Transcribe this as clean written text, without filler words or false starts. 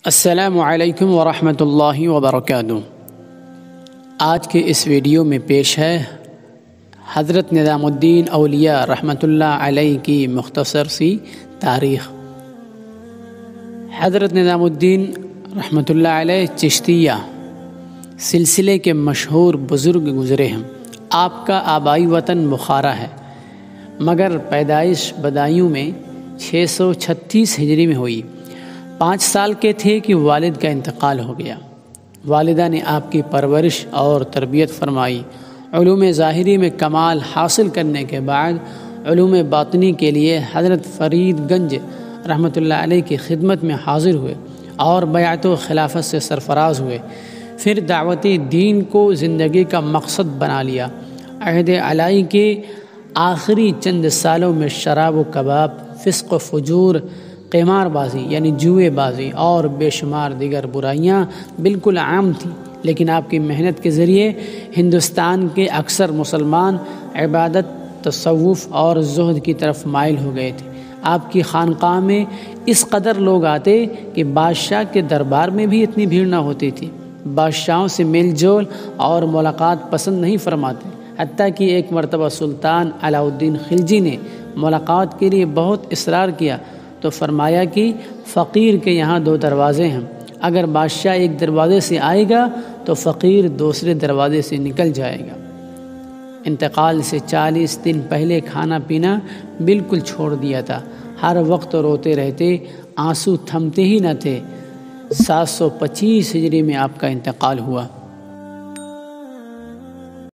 السلام علیکم ورحمۃ اللہ وبرکاتہ۔ آج کے اس ویڈیو میں پیش ہے حضرت نظام الدین اولیاء رحمۃ اللہ علیہ کی مختصر سی تاریخ۔ حضرت نظام الدین رحمۃ اللہ علیہ چشتیہ سلسلے کے مشہور بزرگ گزرے ہیں۔ آپ کا آبائی وطن بخارا ہے، مگر پیدائش بدایوں میں 636 ہجری میں ہوئی۔ 5 سال کے تھے کہ والد کا انتقال ہو گیا۔ والدہ نے آپ کی پرورش اور تربیت فرمائی۔ علوم ظاہری میں کمال حاصل کرنے کے بعد علوم باطنی کے لیے حضرت فرید گنج رحمۃ اللہ علیہ کی خدمت میں حاضر ہوئے اور بیعت و خلافت سے سرفراز ہوئے۔ پھر دعوت دین کو زندگی کا مقصد بنا لیا۔ عہد الہی کے آخری چند سالوں میں شراب و کباب، فسق و فجور، قمار بازی یعنی جوئے بازی اور بے شمار دیگر برائیاں بالکل عام تھیں، لیکن آپ کی محنت کے ذریعے ہندوستان کے اکثر مسلمان عبادت، تصوف اور زہد کی طرف مائل ہو گئے تھے۔ آپ کی خانقاہ میں اس قدر لوگ آتے کہ بادشاہ کے دربار میں بھی اتنی بھیڑ نہ ہوتی تھی۔ بادشاہوں سے میل جول اور ملاقات پسند نہیں فرماتے، حتیٰ کہ ایک مرتبہ سلطان علاء الدین خلجی نے ملاقات کے لیے بہت اصرار کیا تو فرمایا کہ فقیر کے یہاں 2 دروازے ہیں، اگر بادشاہ ایک دروازے سے آئے گا تو فقیر دوسرے دروازے سے نکل جائے گا۔ انتقال سے 40 دن پہلے کھانا پینا بالکل چھوڑ دیا تھا، ہر وقت روتے رہتے، آنسو تھمتے ہی نہ تھے۔ 725 ہجری میں آپ کا انتقال ہوا۔